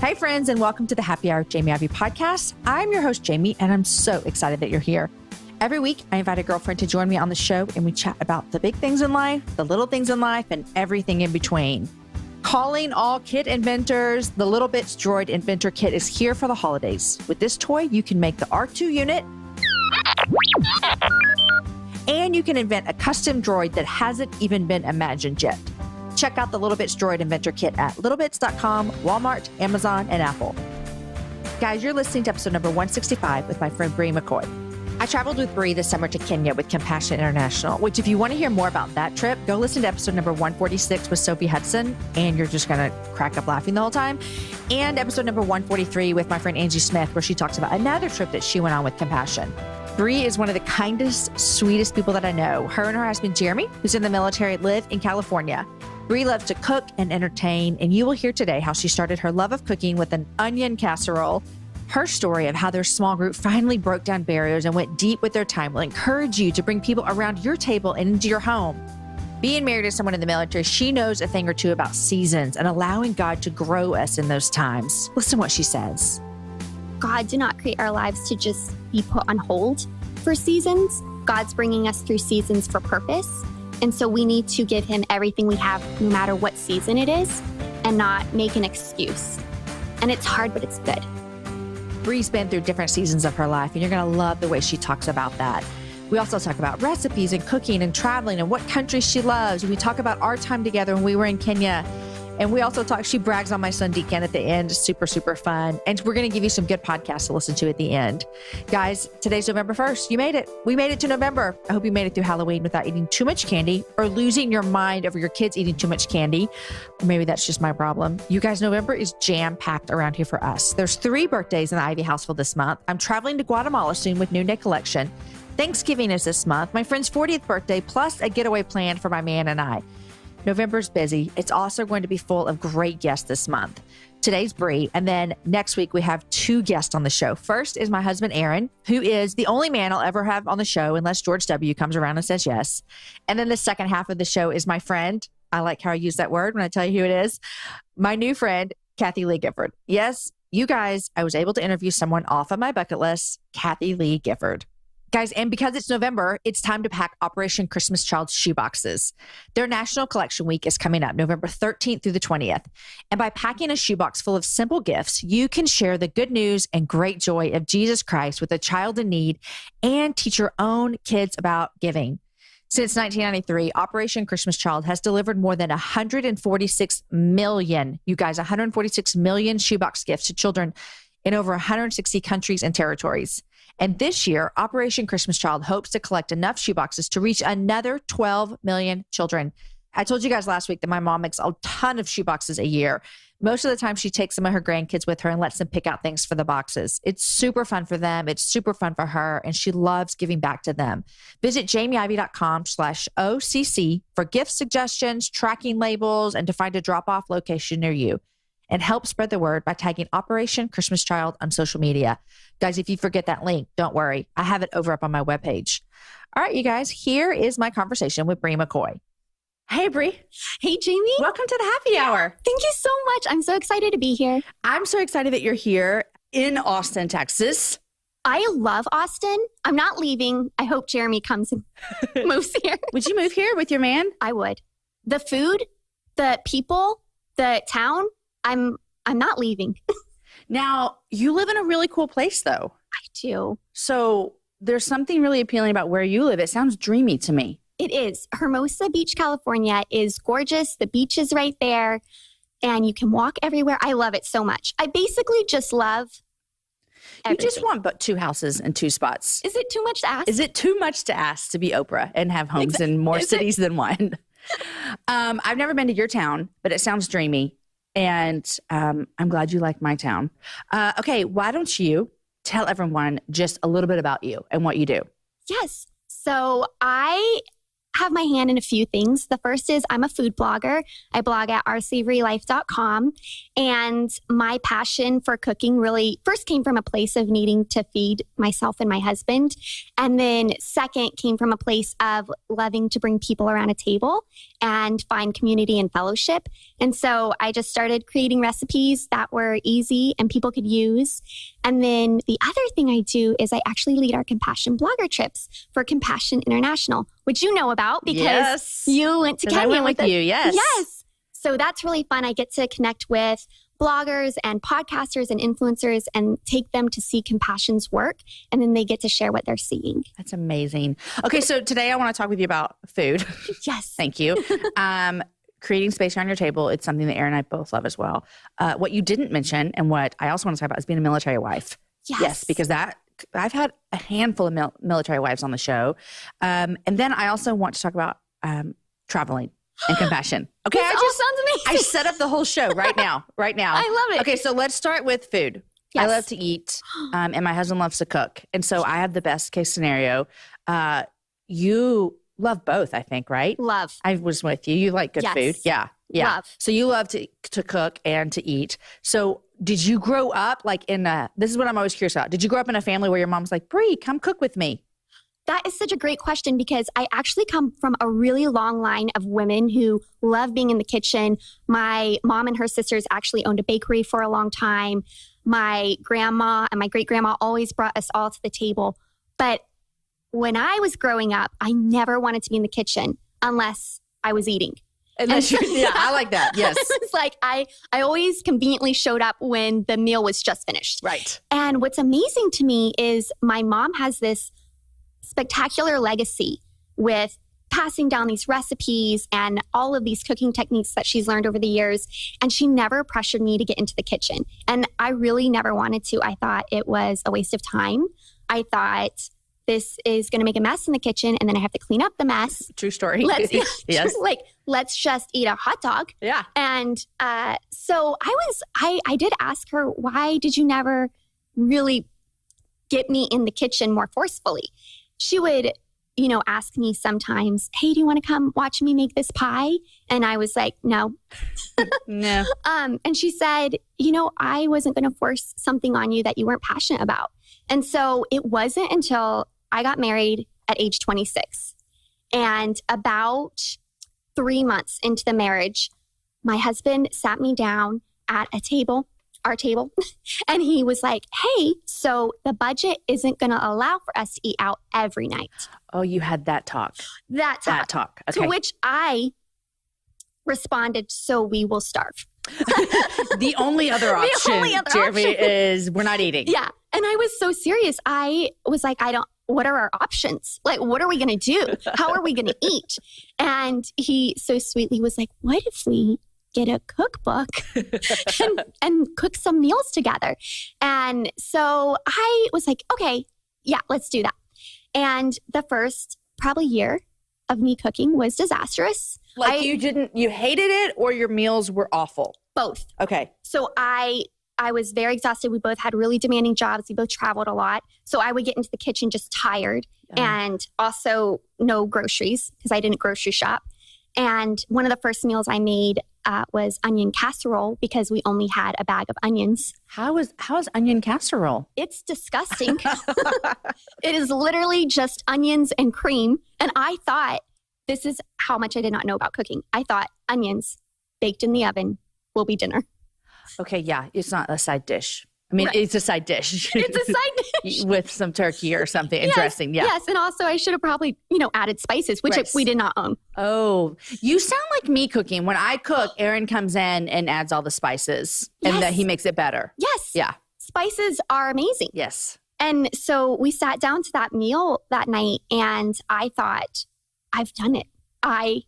Hey friends, and welcome to the Happy Hour Jamie Ivey podcast. I'm your host, Jamie, and I'm so excited that you're here. Every week, I invite a girlfriend to join me on the show, and we chat about the big things in life, the little things in life, and everything in between. Calling all kit inventors, the Little Bits Droid Inventor Kit is here for the holidays. With this toy, you can make the R2 unit, and you can invent a custom droid that hasn't even been imagined yet. Check out the Little Bits Droid Inventor Kit at littlebits.com, Walmart, Amazon, and Apple. Guys, you're listening to episode number 165 with my friend Bri McKoy. I traveled with Bri this summer to Kenya with Compassion International, which if you want to hear more about that trip, go listen to episode number 146 with Sophie Hudson, and you're just going to crack up laughing the whole time. And episode number 143 with my friend Angie Smith, where she talks about another trip that she went on with Compassion. Bri is one of the kindest, sweetest people that I know. Her and her husband, Jeremy, who's in the military, live in California. Bri loves to cook and entertain, and you will hear today how she started her love of cooking with an onion casserole. Her story of how their small group finally broke down barriers and went deep with their time will encourage you to bring people around your table and into your home. Being married to someone in the military, she knows a thing or two about seasons and allowing God to grow us in those times. Listen to what she says. God did not create our lives to just be put on hold for seasons. God's bringing us through seasons for purpose. And so we need to give him everything we have, no matter what season it is, and not make an excuse. And it's hard, but it's good. Bri's been through different seasons of her life, and you're going to love the way she talks about that. We also talk about recipes and cooking and traveling and what countries she loves. We talk about our time together when we were in Kenya. And we also talk, she brags on my son Deacon at the end. Super, super fun. And we're going to give you some good podcasts to listen to at the end. Guys, today's November 1st. You made it. We made it to November. I hope you made it through Halloween without eating too much candy or losing your mind over your kids eating too much candy. Or maybe that's just my problem. You guys, November is jam-packed around here for us. There's 3 birthdays in the Ivey household this month. I'm traveling to Guatemala soon with Noonday Collection. Thanksgiving is this month. My friend's 40th birthday, plus a getaway planned for my man and I. November's busy. It's also going to be full of great guests this month. Today's Bri, and then next week we have 2 guests on the show. First is my husband, Aaron, who is the only man I'll ever have on the show unless George W. comes around and says yes. And then the second half of the show is my friend. I like how I use that word when I tell you who it is. My new friend, Kathy Lee Gifford. Yes, you guys, I was able to interview someone off of my bucket list, Kathy Lee Gifford. Guys, and because it's November, it's time to pack Operation Christmas Child shoeboxes. Their National Collection Week is coming up November 13th through the 20th. And by packing a shoebox full of simple gifts, you can share the good news and great joy of Jesus Christ with a child in need and teach your own kids about giving. Since 1993, Operation Christmas Child has delivered more than 146 million, you guys, 146 million shoebox gifts to children in over 160 countries and territories. And this year, Operation Christmas Child hopes to collect enough shoeboxes to reach another 12 million children. I told you guys last week that my mom makes a ton of shoeboxes a year. Most of the time, she takes some of her grandkids with her and lets them pick out things for the boxes. It's super fun for them. It's super fun for her, and she loves giving back to them. Visit jamieivey.com/OCC for gift suggestions, tracking labels, and to find a drop-off location near you. And help spread the word by tagging Operation Christmas Child on social media. Guys, if you forget that link, don't worry. I have it over up on my webpage. All right, you guys, here is my conversation with Bri McKoy. Hey, Bri. Hey, Jamie. Welcome to the Happy Hour. Thank you so much. I'm so excited to be here. I'm so excited that you're here in Austin, Texas. I love Austin. I'm not leaving. I hope Jeremy comes and moves here. Would you move here with your man? I would. The food, the people, the town, I'm not leaving. Now, you live in a really cool place, though. I do. So there's something really appealing about where you live. It sounds dreamy to me. It is. Hermosa Beach, California is gorgeous. The beach is right there, and you can walk everywhere. I love it so much. I basically just love everything. You just want but 2 houses and 2 spots. Is it too much to ask? Is it too much to ask to be Oprah and have homes in more cities than one? I've never been to your town, but it sounds dreamy. And I'm glad you like my town. Okay, why don't you tell everyone just a little bit about you and what you do? Yes. So I have my hand in a few things. The first is I'm a food blogger. I blog at oursavorylife.com. And my passion for cooking really first came from a place of needing to feed myself and my husband. And then second came from a place of loving to bring people around a table and find community and fellowship. And so I just started creating recipes that were easy and people could use. And then the other thing I do is I actually lead our Compassion blogger trips for Compassion International, which you know about because you went to Kenya. I went with you, yes. Yes. So that's really fun. I get to connect with bloggers and podcasters and influencers and take them to see Compassion's work. And then they get to share what they're seeing. That's amazing. Okay, so today I want to talk with you about food. Yes. Thank you. Creating space around your table. It's something that Erin and I both love as well. What you didn't mention and what I also want to talk about is being a military wife. Yes, because I've had a handful of military wives on the show. And then I also want to talk about traveling and compassion. Okay, This all sounds amazing. I set up the whole show right now. I love it. Okay, so let's start with food. Yes. I love to eat, and my husband loves to cook. And so I have the best case scenario. You love both, I think, right? Love. I was with you. You like good food. Yeah. Love. So you love to cook and to eat. So did you grow up like this is what I'm always curious about. Did you grow up in a family where your mom's like, Bri, come cook with me? That is such a great question because I actually come from a really long line of women who love being in the kitchen. My mom and her sisters actually owned a bakery for a long time. My grandma and my great-grandma always brought us all to the table. But when I was growing up, I never wanted to be in the kitchen unless I was eating. Yeah, I like that. Yes. It's like I always conveniently showed up when the meal was just finished. Right. And what's amazing to me is my mom has this spectacular legacy with passing down these recipes and all of these cooking techniques that she's learned over the years. And she never pressured me to get into the kitchen. And I really never wanted to. I thought it was a waste of time. I thought this is going to make a mess in the kitchen and then I have to clean up the mess. True story. Yes. Let's just eat a hot dog. Yeah. And so I did ask her, why did you never really get me in the kitchen more forcefully? She would, ask me sometimes, hey, do you want to come watch me make this pie? And I was like, no. No. And she said, I wasn't going to force something on you that you weren't passionate about. And so it wasn't until I got married at age 26. And about 3 months into the marriage, my husband sat me down at our table, and he was like, hey, so the budget isn't going to allow for us to eat out every night. Oh, you had that talk. That talk. Okay. To which I responded, so we will starve. The only other option, Jeremy, is we're not eating. Yeah. And I was so serious. I was like, what are our options? Like, what are we going to do? How are we going to eat? And he so sweetly was like, what if we get a cookbook and cook some meals together? And so I was like, okay, yeah, let's do that. And the first probably year of me cooking was disastrous. Like you hated it or your meals were awful? Both. Okay. So I was very exhausted. We both had really demanding jobs. We both traveled a lot. So I would get into the kitchen just tired and also no groceries because I didn't grocery shop. And one of the first meals I made was onion casserole because we only had a bag of onions. How is onion casserole? It's disgusting. It is literally just onions and cream. And I thought, this is how much I did not know about cooking. I thought onions baked in the oven will be dinner. Okay, yeah. It's not a side dish. I mean, It's a side dish. It's a side dish. With some turkey or something and dressing. Yeah. Yes. And also I should have probably, added spices, which we did not own. Oh, you sound like me cooking. When I cook, Aaron comes in and adds all the spices and that he makes it better. Yes. Yeah. Spices are amazing. Yes. And so we sat down to that meal that night and I thought, I've done it. I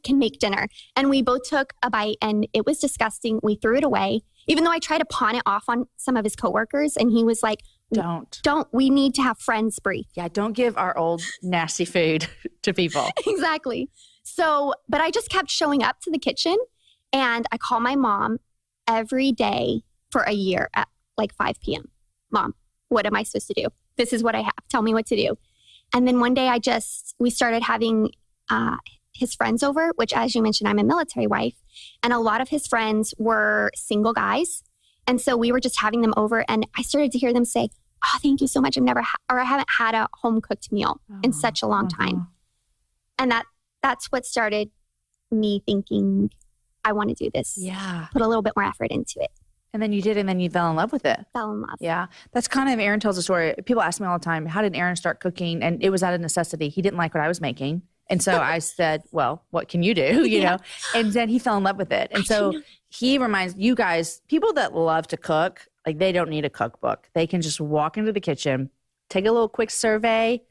can make dinner. And we both took a bite and it was disgusting. We threw it away, even though I tried to pawn it off on some of his coworkers. And he was like, don't. We need to have friends, Bri. Yeah, don't give our old nasty food to people. Exactly. So, but I just kept showing up to the kitchen and I call my mom every day for a year at like 5 p.m. Mom, what am I supposed to do? This is what I have. Tell me what to do. And then one day we started having his friends over, which, as you mentioned, I'm a military wife, and a lot of his friends were single guys. And so we were just having them over, and I started to hear them say, "Oh, thank you so much. I haven't had a home cooked meal in such a long time." And that's what started me thinking, I want to do this. Yeah. Put a little bit more effort into it. And then you did, and then you fell in love with it. Fell in love. Yeah. That's kind of, Aaron tells a story. People ask me all the time, how did Aaron start cooking? And it was out of necessity. He didn't like what I was making. And so I said, well, what can you do? You know? And then he fell in love with it. And so he reminds you guys, people that love to cook, like they don't need a cookbook. They can just walk into the kitchen, take a little quick survey,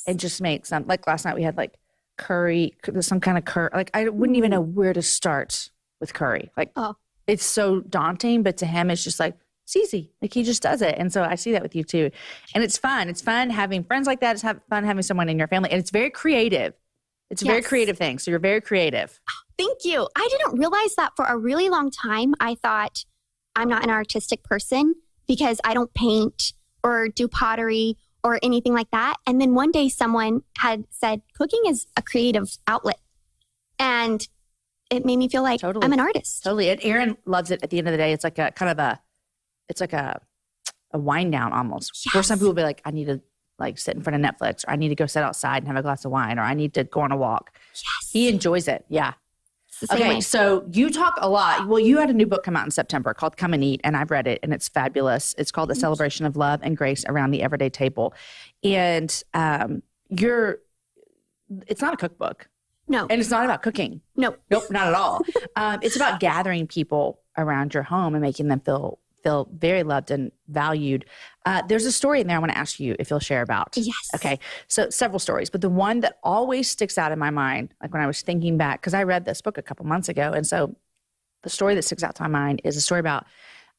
and just make some. Like last night we had like curry, some kind of curry. Like I wouldn't even know where to start with curry. Like it's so daunting, but to him it's just like, it's easy. Like he just does it. And so I see that with you too. And it's fun. It's fun having friends like that. It's fun having someone in your family. And it's very creative. It's a very creative thing. So you're very creative. Thank you. I didn't realize that for a really long time. I thought I'm not an artistic person because I don't paint or do pottery or anything like that. And then one day someone had said, cooking is a creative outlet. And it made me feel like I'm an artist. Totally. And Aaron loves it at the end of the day. It's like a kind of it's like a wind down almost. Yes. Where some people will be like, I need to like sit in front of Netflix, or I need to go sit outside and have a glass of wine, or I need to go on a walk. Yes. He enjoys it. Yeah. Okay. So you talk a lot. Well, you had a new book come out in September called Come and Eat, and I've read it and it's fabulous. It's called The Celebration of Love and Grace Around the Everyday Table. And it's not a cookbook. No. And it's not about cooking. Nope, not at all. It's about gathering people around your home and making them feel very loved and valued. There's a story in there I want to ask you if you'll share about. Yes. Okay. So several stories, but the one that always sticks out in my mind, like when I was thinking back, because I read this book a couple months ago. And so the story that sticks out to my mind is a story about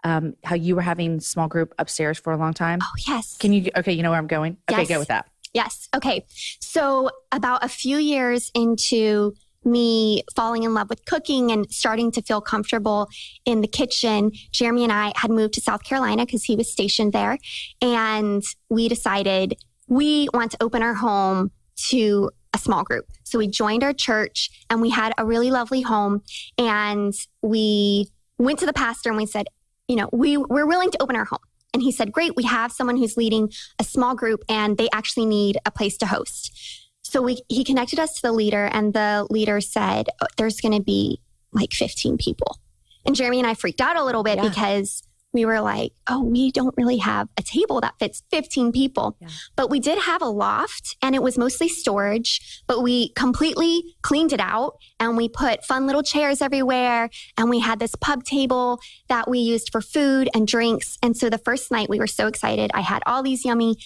how you were having small group upstairs for a long time. Oh, yes. You know where I'm going? Yes. Okay, go with that. Yes. Okay. So about a few years into me falling in love with cooking and starting to feel comfortable in the kitchen, Jeremy and I had moved to South Carolina because he was stationed there. And we decided we want to open our home to a small group. So we joined our church and we had a really lovely home. And we went to the pastor and we said, we're willing to open our home. And he said, great, we have someone who's leading a small group and they actually need a place to host. So he connected us to the leader, and the leader said, there's going to be like 15 people. And Jeremy and I freaked out a little bit because we were like, we don't really have a table that fits 15 people. Yeah. But we did have a loft, and it was mostly storage, but we completely cleaned it out, and we put fun little chairs everywhere. And we had this pub table that we used for food and drinks. And so the first night we were so excited. I had all these yummy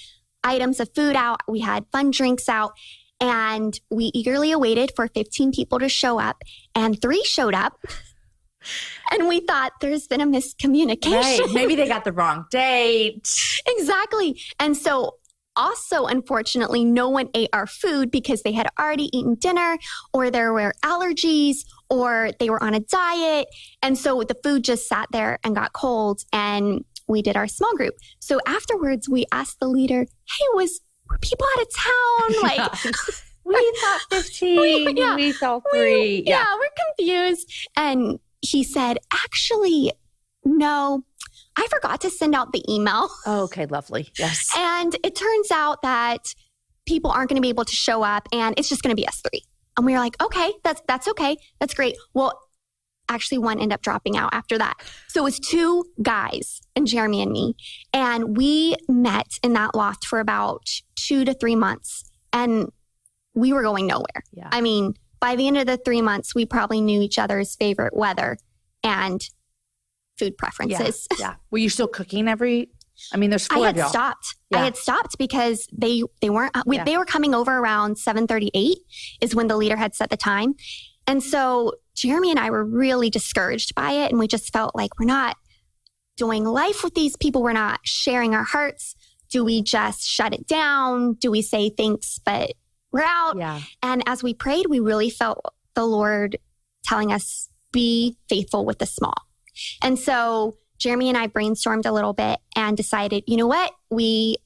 items of food out. We had fun drinks out. And we eagerly awaited for 15 people to show up, and 3 showed up. And we thought there's been a miscommunication. Right. Maybe they got the wrong date. Exactly. And so also, unfortunately, no one ate our food because they had already eaten dinner, or there were allergies, or they were on a diet. And so the food just sat there and got cold, and we did our small group. So afterwards, we asked the leader, hey, were people out of town? Like, we thought 15, we thought 3. We're confused. And he said, actually, no, I forgot to send out the email. Oh, okay, lovely. Yes. And it turns out that people aren't going to be able to show up, and it's just going to be us 3. And we were like, okay, that's okay. That's great. Well, actually, one ended up dropping out after that. So it was 2 guys and Jeremy and me. And we met in that loft for about 2 to 3 months. And we were going nowhere. Yeah. I mean, by the end of the 3 months, we probably knew each other's favorite weather and food preferences. Yeah. Were you still cooking there's 4 of y'all. I had stopped because they weren't, they were coming over around 7:38 is when the leader had set the time. And so Jeremy and I were really discouraged by it. And we just felt like we're not doing life with these people. We're not sharing our hearts. Do we just shut it down? Do we say thanks, but we're out? Yeah. And as we prayed, we really felt the Lord telling us, be faithful with the small. And so Jeremy and I brainstormed a little bit and decided, you know what? We're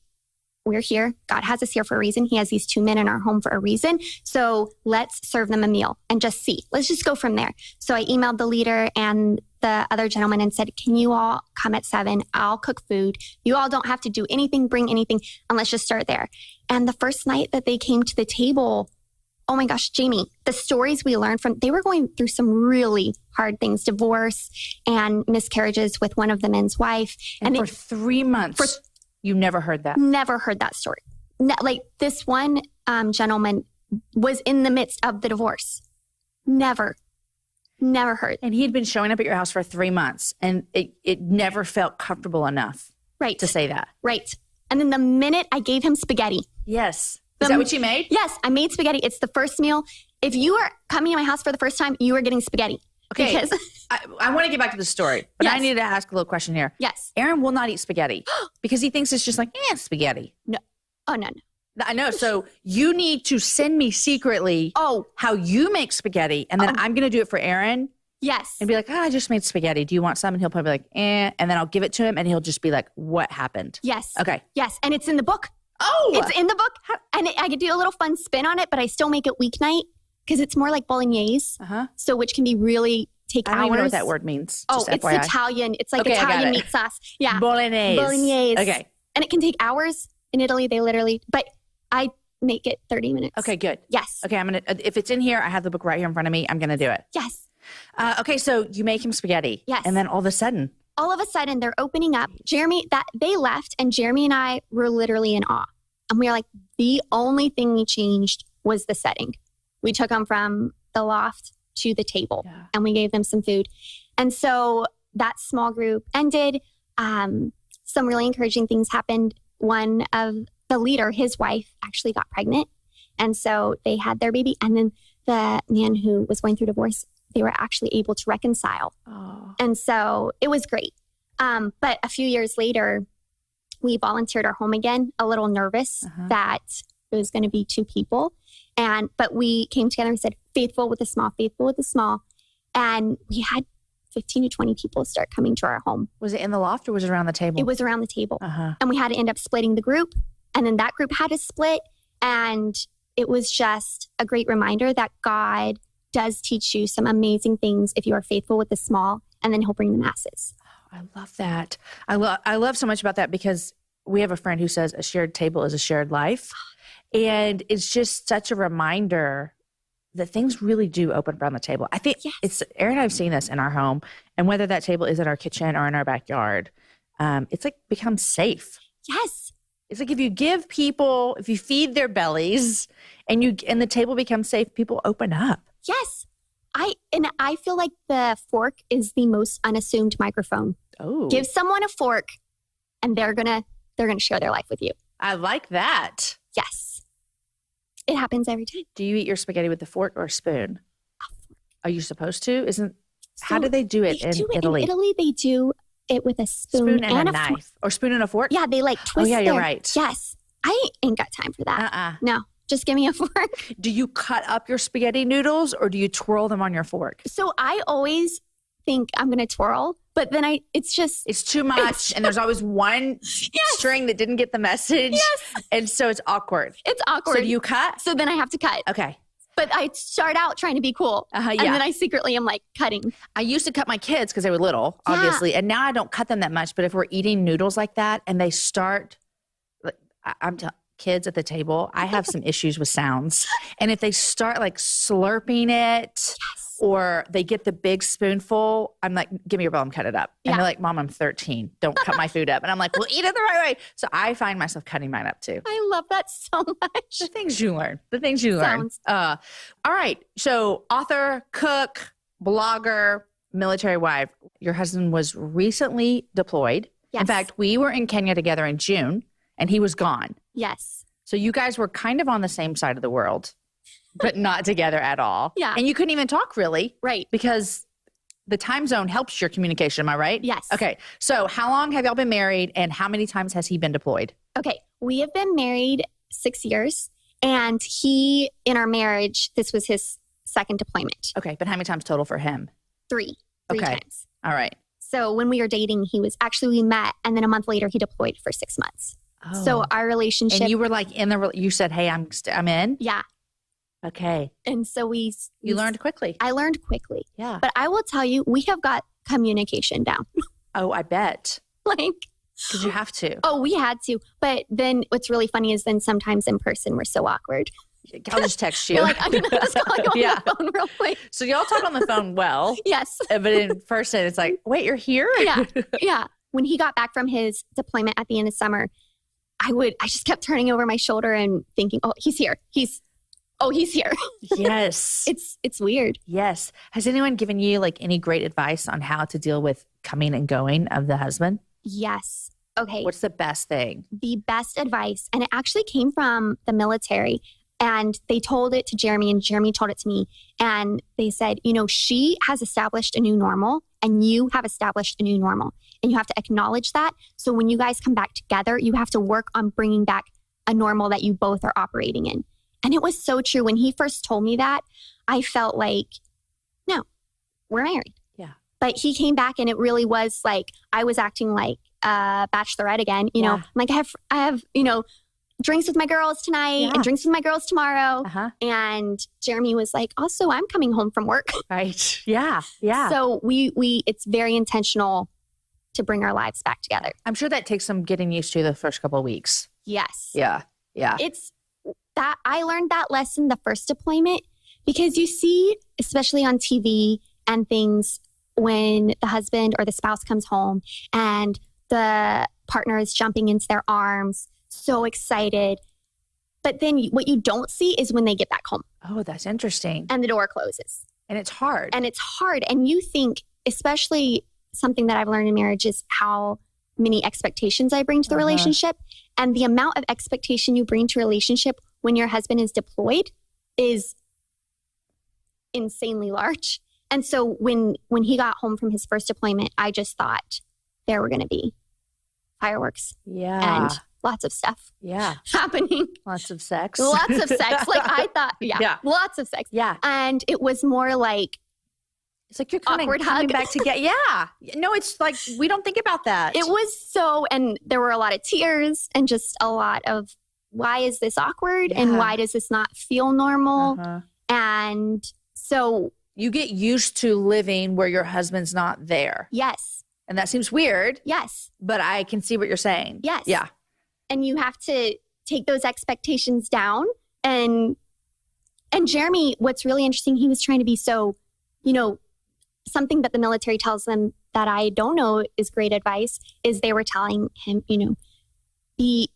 we're here. God has us here for a reason. He has these 2 men in our home for a reason. So let's serve them a meal and just see. Let's just go from there. So I emailed the leader and the other gentleman and said, can you all come at 7? I'll cook food. You all don't have to do anything, bring anything, and let's just start there. And the first night that they came to the table, oh my gosh, Jamie, the stories we learned from, they were going through some really hard things, divorce and miscarriages with one of the men's wife. And for 3 months, you never heard that? Never heard that story. Like this one gentleman was in the midst of the divorce. Never heard. And he had been showing up at your house for 3 months and it never felt comfortable enough to say that. Right. And then the minute I gave him spaghetti. Yes. Is that what you made? Yes, I made spaghetti. It's the first meal. If you are coming to my house for the first time, you are getting spaghetti. Okay. Because I want to get back to the story, but I need to ask a little question here. Yes. Aaron will not eat spaghetti because he thinks it's just like, spaghetti. No. Oh, no. I know. So you need to send me secretly how you make spaghetti, and then I'm going to do it for Aaron. Yes. And be like, I just made spaghetti. Do you want some? And he'll probably be like, And then I'll give it to him, and he'll just be like, what happened? Yes. Okay. Yes. And it's in the book. Oh. It's in the book. And I could do a little fun spin on it, but I still make it weeknight because it's more like bolognese. So which can be really take hours. I don't even know what that word means. Oh, it's FYI. Italian. It's like Italian meat sauce. Yeah. Bolognese. Okay. And it can take hours. In Italy, but I make it 30 minutes. Okay, good. Yes. Okay, I'm going to, if it's in here, I have the book right here in front of me. I'm going to do it. Yes. Okay, so you make him spaghetti. Yes. And then all of a sudden, they're opening up. They left, and Jeremy and I were literally in awe. And we were like, the only thing we changed was the setting. We took them from the loft to the table, and we gave them some food. And so that small group ended. Some really encouraging things happened. One of the leader, his wife, actually got pregnant. And so they had their baby. And then the man who was going through divorce, they were actually able to reconcile. Oh. And so it was great. But a few years later, we volunteered our home again, a little nervous that it was going to be 2 people. But we came together and said, faithful with the small. And we had 15 to 20 people start coming to our home. Was it in the loft or was it around the table? It was around the table. And we had to end up splitting the group. And then that group had to split. And it was just a great reminder that God does teach you some amazing things if you are faithful with the small, and then he'll bring the masses. Oh, I love that. I love so much about that because we have a friend who says a shared table is a shared life. And it's just such a reminder that things really do open around the table. I think it's Aaron and I have seen this in our home, and whether that table is in our kitchen or in our backyard, it's like becomes safe. Yes. It's like if you feed their bellies and the table becomes safe, people open up. Yes. I feel like the fork is the most unassuming microphone. Oh. Give someone a fork and they're gonna share their life with you. I like that. Yes. It happens every time. Do you eat your spaghetti with a fork or a spoon? Are you supposed to? How do they do it in Italy? In Italy, they do it with a spoon and a knife. Or spoon and a fork? Yeah, they twist it. Oh, yeah, you're right. Yes. I ain't got time for that. No, just give me a fork. Do you cut up your spaghetti noodles or do you twirl them on your fork? So I always think I'm going to twirl, but then it's too much. And there's always one string that didn't get the message. Yes. And so it's awkward. It's awkward. So do you cut? So then I have to cut. Okay. But I start out trying to be cool. And then I secretly am cutting. I used to cut my kids because they were little, obviously. And now I don't cut them that much. But if we're eating noodles like that and they start, kids at the table, I have some issues with sounds. And if they start slurping it or they get the big spoonful, I'm like, give me your bowl and cut it up. And they're like, Mom, I'm 13. Don't cut my food up. And I'm like, well, eat it the right way. So I find myself cutting mine up too. I love that so much. The things you learn. All right. So author, cook, blogger, military wife. Your husband was recently deployed. Yes. In fact, we were in Kenya together in June and he was gone. Yes. So you guys were kind of on the same side of the world, but not together at all. Yeah. And you couldn't even talk really. Right. Because the time zone helps your communication. Am I right? Yes. Okay. So how long have y'all been married and how many times has he been deployed? Okay. We have been married 6 years and Mm-hmm. in our marriage, this was his second deployment. Okay. But how many times total for him? 3 times. All right. So when we were dating, we met and then a month later he deployed for 6 months. Oh. So our relationship. And you were like you said, hey, I'm in. Yeah. Okay. And so you learned quickly. I learned quickly. Yeah. But I will tell you, we have got communication down. Oh, I bet. Like, because you have to. Oh, we had to. But then what's really funny is then sometimes in person, we're so awkward. I'll just text you. You're like, I'm going to just call you on the phone real quick. So y'all talk on the phone well. Yes. But in person, it's like, wait, you're here? Yeah. Yeah. When he got back from his deployment at the end of summer, I just kept turning over my shoulder and thinking, oh, he's here. He's here. Yes. It's weird. Yes. Has anyone given you like any great advice on how to deal with coming and going of the husband? Yes. Okay. What's the best thing? The best advice, and it actually came from the military, and they told it to Jeremy and Jeremy told it to me. And they said, she has established a new normal and you have established a new normal, and you have to acknowledge that. So when you guys come back together, you have to work on bringing back a normal that you both are operating in. And it was so true. When he first told me that, I felt like, no, we're married. Yeah. But he came back and it really was like, I was acting like a bachelorette again. I'm like, I have, drinks with my girls tonight and drinks with my girls tomorrow. Uh-huh. And Jeremy was like, also, I'm coming home from work. Right. Yeah. Yeah. So it's very intentional to bring our lives back together. I'm sure that takes some getting used to the first couple of weeks. Yes. Yeah. Yeah. It's that I learned that lesson the first deployment, because you see, especially on TV and things, when the husband or the spouse comes home and the partner is jumping into their arms, so excited. But then what you don't see is when they get back home. Oh, that's interesting. And the door closes. And it's hard. And you think, especially something that I've learned in marriage is how many expectations I bring to the relationship. And the amount of expectation you bring to a relationship when your husband is deployed is insanely large. And so when he got home from his first deployment, I just thought there were going to be fireworks. Yeah. And lots of stuff. Yeah. Happening. Lots of sex. Lots of sex. Like I thought, lots of sex. Yeah. And it was more like, it's like you're coming back to get, yeah. No, it's like, we don't think about that. It was and there were a lot of tears and just a lot of, why is this awkward? Yeah. And why does this not feel normal? Uh-huh. And so. You get used to living where your husband's not there. Yes. And that seems weird. Yes. But I can see what you're saying. Yes. Yeah. And you have to take those expectations down. And Jeremy, what's really interesting, he was trying to be so, something that the military tells them that I don't know is great advice is they were telling him, be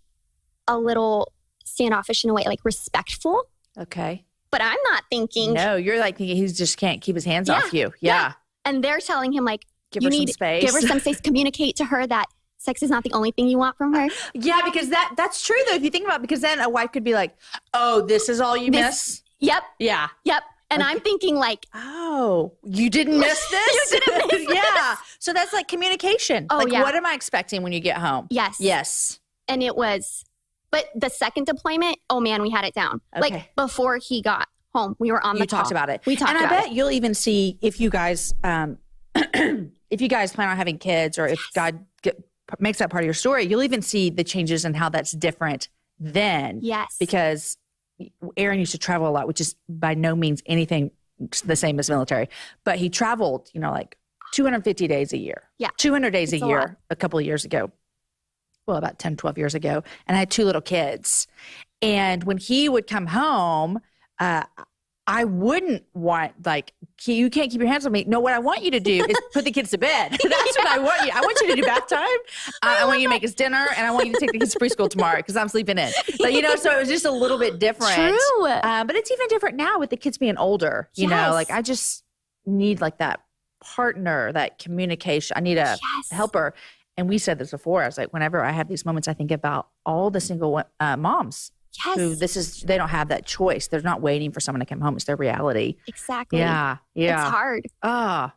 a little standoffish in a way, like respectful. Okay. But I'm not thinking. No, you're like thinking he just can't keep his hands off you. Yeah. And they're telling him like, give her some space, communicate to her that sex is not the only thing you want from her. Yeah, because that's true though. If you think about it, because then a wife could be like, oh, this is all you miss? Yep. Yeah. Yep. And I'm thinking like, oh, you didn't miss this? You didn't miss this. Yeah. So that's like communication. Oh, like, what am I expecting when you get home? Yes. Yes. And it was, but the second deployment, oh man, we had it down. Okay. Like before he got home, we were on the call. You talked about it. We talked about it. And I bet you'll even see if you guys, if you guys plan on having kids or if God makes that part of your story, you'll even see the changes and how that's different then. Yes. Because Aaron used to travel a lot, which is by no means anything the same as military, but he traveled, like 250 days a year. Yeah. 200 days a year a couple of years ago. Well, about 10, 12 years ago. And I had 2 little kids. And when he would come home, I wouldn't want, like, you can't keep your hands on me. No, what I want you to do is put the kids to bed. That's what I want you. I want you to do bath time. I want you to make us dinner, and I want you to take the kids to preschool tomorrow because I'm sleeping in. But, so it was just a little bit different. True. But it's even different now with the kids being older. You know, like I just need like that partner, that communication. I need a helper. And we said this before. I was like, whenever I have these moments, I think about all the single moms. Yes. Who they don't have that choice. They're not waiting for someone to come home. It's their reality. Exactly. Yeah. Yeah. It's hard.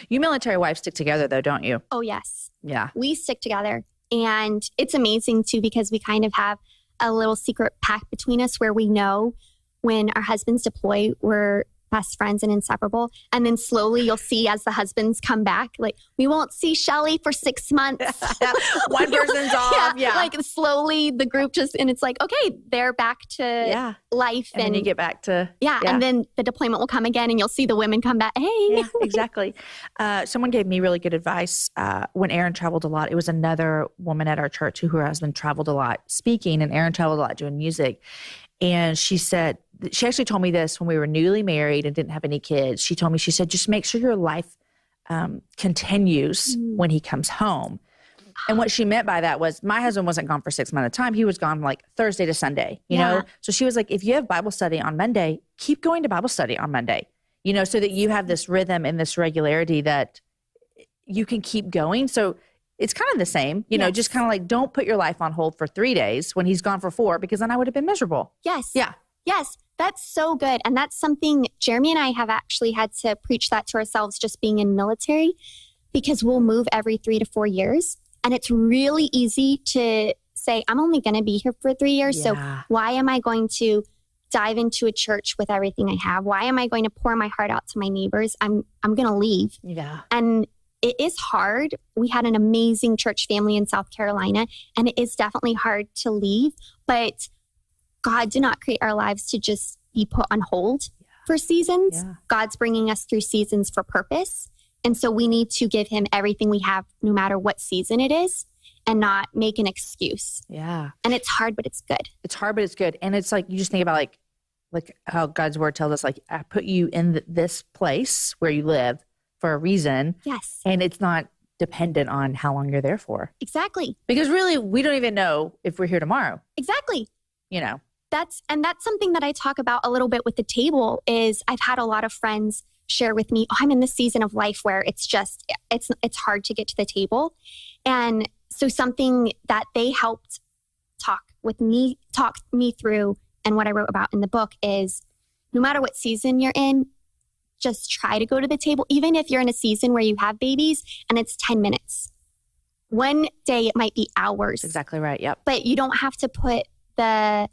You military wives stick together though, don't you? Oh, yes. Yeah. We stick together. And it's amazing too, because we kind of have a little secret pact between us where we know when our husbands deploy, we're best friends and inseparable. And then slowly you'll see as the husbands come back, like, we won't see Shelly for 6 months. One person's off. Yeah. Like slowly the group and it's like, okay, they're back to life. And then you get back to. Yeah. And then the deployment will come again and you'll see the women come back. Hey. Yeah, exactly. Someone gave me really good advice when Aaron traveled a lot. It was another woman at our church who her husband traveled a lot speaking, and Aaron traveled a lot doing music. And she said, she actually told me this when we were newly married and didn't have any kids. She told me, she said, just make sure your life continues when he comes home. And what she meant by that was my husband wasn't gone for 6 months at a time. He was gone like Thursday to Sunday, you know? So she was like, if you have Bible study on Monday, keep going to Bible study on Monday, you know, so that you have this rhythm and this regularity that you can keep going. So it's kind of the same, you know, just kind of like, don't put your life on hold for 3 days when he's gone for 4, because then I would have been miserable. Yes. Yeah. Yes. That's so good. And that's something Jeremy and I have actually had to preach that to ourselves, just being in military, because we'll move every 3 to 4 years. And it's really easy to say, I'm only going to be here for 3 years. So why am I going to dive into a church with everything I have? Why am I going to pour my heart out to my neighbors? I'm going to leave. Yeah. And it is hard. We had an amazing church family in South Carolina, and it is definitely hard to leave. But God did not create our lives to just be put on hold for seasons. Yeah. God's bringing us through seasons for purpose. And so we need to give him everything we have, no matter what season it is, and not make an excuse. Yeah. And it's hard, but it's good. It's hard, but it's good. And it's like, you just think about like how God's word tells us, like, I put you in this place where you live for a reason. Yes. And it's not dependent on how long you're there for. Exactly. Because really, we don't even know if we're here tomorrow. Exactly. You know. That's something that I talk about a little bit with the table is I've had a lot of friends share with me, I'm in this season of life where it's hard to get to the table. And so something that they helped talk me through, and what I wrote about in the book is, no matter what season you're in, just try to go to the table. Even if you're in a season where you have babies and it's 10 minutes. One day it might be hours. That's exactly right. Yep. But you don't have to put the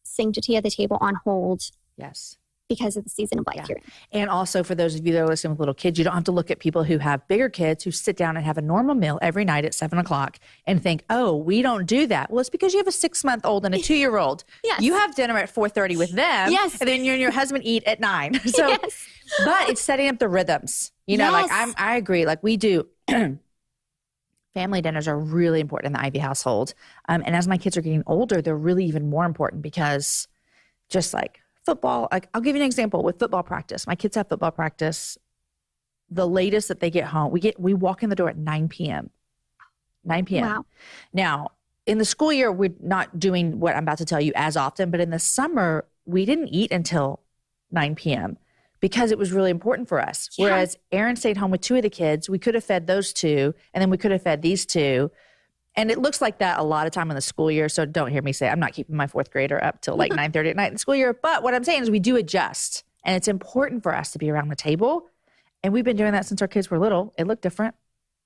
sanctity of the table on hold. Yes. Because of the season of life you're in. And also, for those of you that are listening with little kids, you don't have to look at people who have bigger kids who sit down and have a normal meal every night at 7:00 and think, oh, we don't do that. Well, it's because you have a 6-month-old and a 2-year-old. Yes. You have dinner at 4:30 with them. Yes. And then you and your husband eat at 9. So, yes. But it's setting up the rhythms. You know, like I agree. Like we do. Family dinners are really important in the Ivey household. And as my kids are getting older, they're really even more important, because just like football, like I'll give you an example with football practice. My kids have football practice. The latest that they get home, we walk in the door at 9 p.m. 9 p.m. Wow. Now, in the school year, we're not doing what I'm about to tell you as often, but in the summer, we didn't eat until 9 p.m. because it was really important for us. Yeah. Whereas Aaron stayed home with 2 of the kids. We could have fed those 2, and then we could have fed these 2. And it looks like that a lot of time in the school year. So don't hear me say I'm not keeping my 4th grader up till like 9:30 at night in the school year. But what I'm saying is we do adjust. And it's important for us to be around the table. And we've been doing that since our kids were little. It looked different.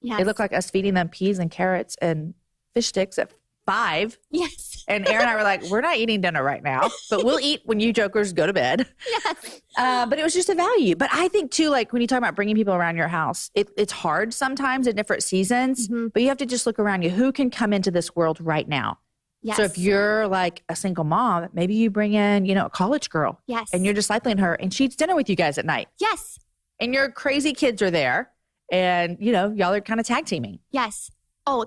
Yes. It looked like us feeding them peas and carrots and fish sticks at 5. Yes. And Aaron and I were like, we're not eating dinner right now, but we'll eat when you jokers go to bed. Yes. But it was just a value. But I think too, like when you talk about bringing people around your house, it's hard sometimes in different seasons, but you have to just look around you. Who can come into this world right now? Yes. So if you're like a single mom, maybe you bring in, a college girl. Yes. And you're discipling her and she eats dinner with you guys at night. Yes. And your crazy kids are there and, y'all are kind of tag teaming. Yes. Oh,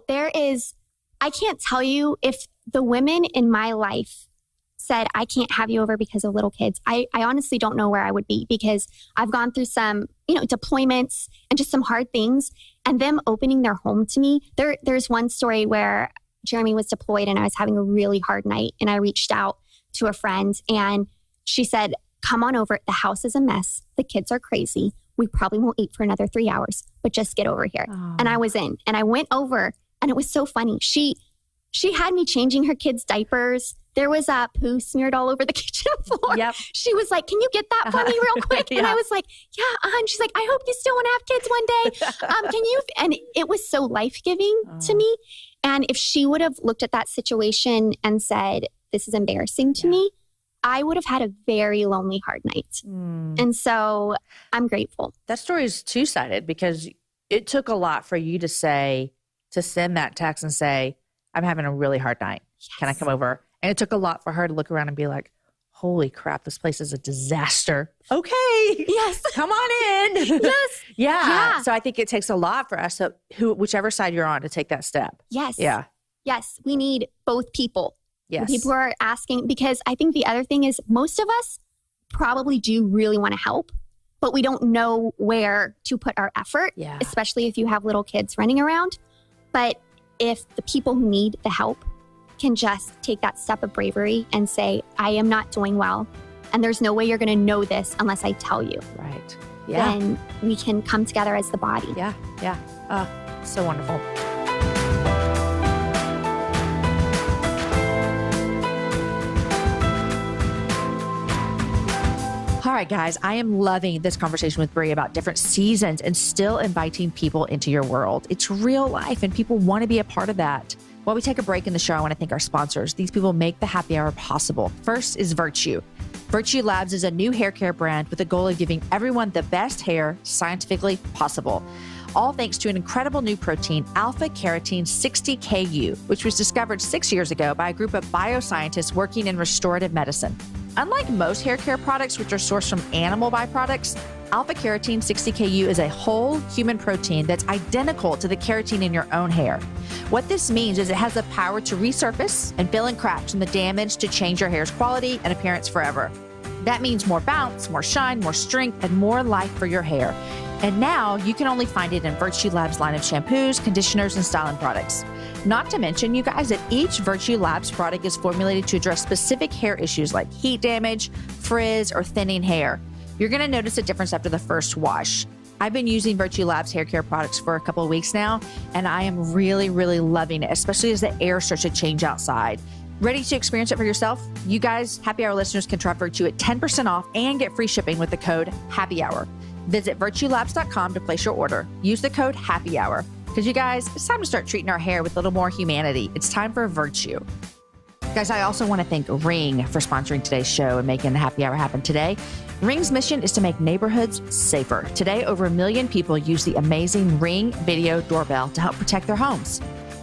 I can't tell you, if the women in my life said, I can't have you over because of little kids, I honestly don't know where I would be, because I've gone through some, deployments and just some hard things, and them opening their home to me. There's one story where Jeremy was deployed and I was having a really hard night, and I reached out to a friend and she said, come on over. The house is a mess. The kids are crazy. We probably won't eat for another 3 hours, but just get over here. Oh. And I was in, and I went over. And it was so funny. She had me changing her kids' diapers. There was poo smeared all over the kitchen floor. Yep. She was like, can you get that for me real quick? Yeah. And I was like, yeah. And she's like, I hope you still want to have kids one day. Can you? And it was so life-giving to me. And if she would have looked at that situation and said, this is embarrassing to me, I would have had a very lonely, hard night. And so I'm grateful. That story is two-sided because it took a lot for you to send that text and say, I'm having a really hard night. Yes. Can I come over? And it took a lot for her to look around and be like, holy crap, this place is a disaster. Okay. Yes. Come on in. Yes. Yeah. So I think it takes a lot for us, whichever side you're on, to take that step. Yes. Yeah. Yes. We need both people. Yes. People are asking, because I think the other thing is most of us probably do really want to help, but we don't know where to put our effort, especially if you have little kids running around. But if the people who need the help can just take that step of bravery and say, I am not doing well, and there's no way you're going to know this unless I tell you. Right. Yeah. Then we can come together as the body. Yeah. Yeah. So wonderful. All right, guys, I am loving this conversation with Bri about different seasons and still inviting people into your world. It's real life and people want to be a part of that. While we take a break in the show, I want to thank our sponsors. These people make the happy hour possible. First is Virtue. Virtue Labs is a new hair care brand with the goal of giving everyone the best hair scientifically possible. All thanks to an incredible new protein, alpha keratin 60KU, which was discovered 6 years ago by a group of bioscientists working in restorative medicine. Unlike most hair care products, which are sourced from animal byproducts, alpha keratin 60KU is a whole human protein that's identical to the keratin in your own hair. What this means is it has the power to resurface and fill in cracks from the damage to change your hair's quality and appearance forever. That means more bounce, more shine, more strength, and more life for your hair. And now you can only find it in Virtue Labs line of shampoos, conditioners, and styling products. Not to mention, you guys, that each Virtue Labs product is formulated to address specific hair issues like heat damage, frizz, or thinning hair. You're going to notice a difference after the first wash. I've been using Virtue Labs hair care products for a couple of weeks now, and I am really, really loving it, especially as the air starts to change outside. Ready to experience it for yourself? You guys, Happy Hour listeners, can try Virtue at 10% off and get free shipping with the code Happy Hour. Visit virtuelabs.com to place your order. Use the code Happy Hour. Because you guys, it's time to start treating our hair with a little more humanity. It's time for Virtue. Guys, I also want to thank Ring for sponsoring today's show and making the Happy Hour happen today. Ring's mission is to make neighborhoods safer. Today, over 1 million people use the amazing Ring video doorbell to help protect their homes.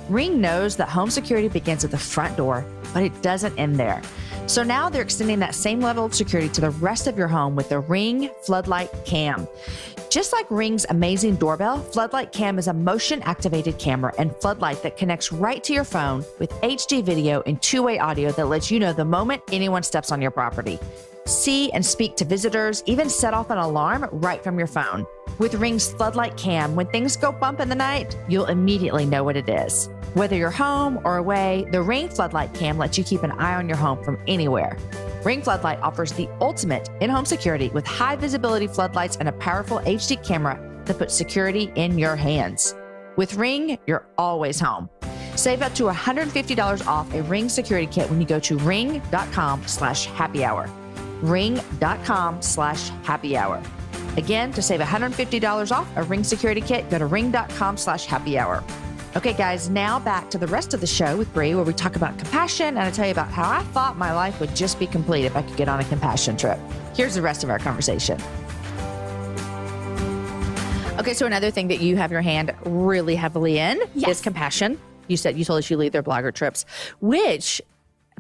Ring knows that home security begins at the front door, but it doesn't end there. So now they're extending that same level of security to the rest of your home with the Ring Floodlight Cam. Just like Ring's amazing doorbell, Floodlight Cam is a motion-activated camera and floodlight that connects right to your phone with HD video and two-way audio that lets you know the moment anyone steps on your property. See and speak to visitors, even set off an alarm right from your phone. With Ring's Floodlight Cam, when things go bump in the night, you'll immediately know what it is. Whether you're home or away, the Ring Floodlight Cam lets you keep an eye on your home from anywhere. Ring Floodlight offers the ultimate in-home security with high visibility floodlights and a powerful HD camera that puts security in your hands. With Ring, you're always home. Save up to $150 off a Ring security kit when you go to ring.com/happy hour. Ring.com/happy hour. Again, to save $150 off a Ring security kit, go to ring.com/happy hour. Okay, guys, now back to the rest of the show with Bri, where we talk about compassion, and I tell you about how I thought my life would just be complete if I could get on a compassion trip. Here's the rest of our conversation. Okay, so another thing that you have your hand really heavily in is compassion. You told us you lead their blogger trips, which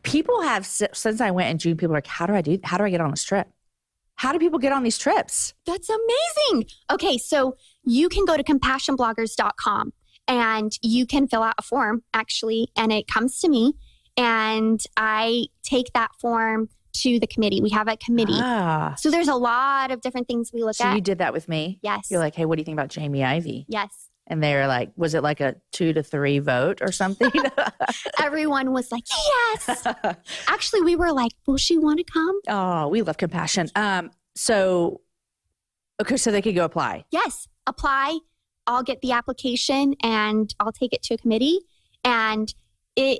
people have, since I went in June, people are like, how do I get on this trip? How do people get on these trips? That's amazing. Okay, so you can go to compassionbloggers.com. And you can fill out a form, actually, and it comes to me. And I take that form to the committee. We have a committee. So there's a lot of different things we look at. So you did that with me? Yes. You're like, hey, what do you think about Jamie Ivey? Yes. And they were like, was it like a 2-3 vote or something? Everyone was like, yes. Actually, we were like, will she want to come? Oh, we love compassion. So they could go apply. Yes. Apply. I'll get the application and I'll take it to a committee. And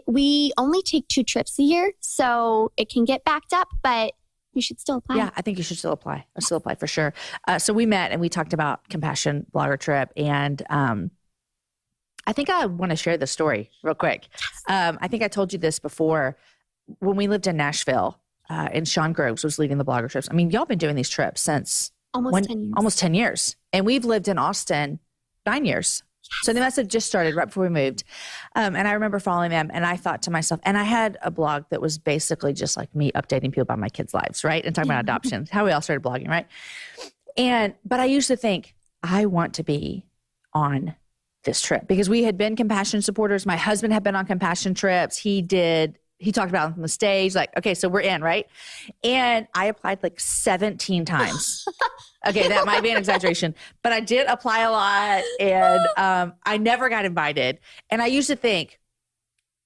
we only take 2 trips a year, so it can get backed up, but you should still apply. Yeah, I think you should still apply. I'll still apply for sure. So we met and we talked about Compassion Blogger Trip. And I think I want to share this story real quick. I think I told you this before. When we lived in Nashville, and Sean Groves was leading the blogger trips. I mean, y'all been doing these trips since Almost 10 years. Almost 10 years. And we've lived in Austin 9 years. Yes. So they must have just started right before we moved. And I remember following them and I thought to myself, and I had a blog that was basically just like me updating people about my kids' lives, right? And talking about adoption, how we all started blogging, right? But I used to think, I want to be on this trip because we had been Compassion supporters. My husband had been on Compassion trips. He talked about it on the stage, like, okay, so we're in, right? And I applied like 17 times. Okay, that might be an exaggeration, but I did apply a lot and I never got invited. And I used to think,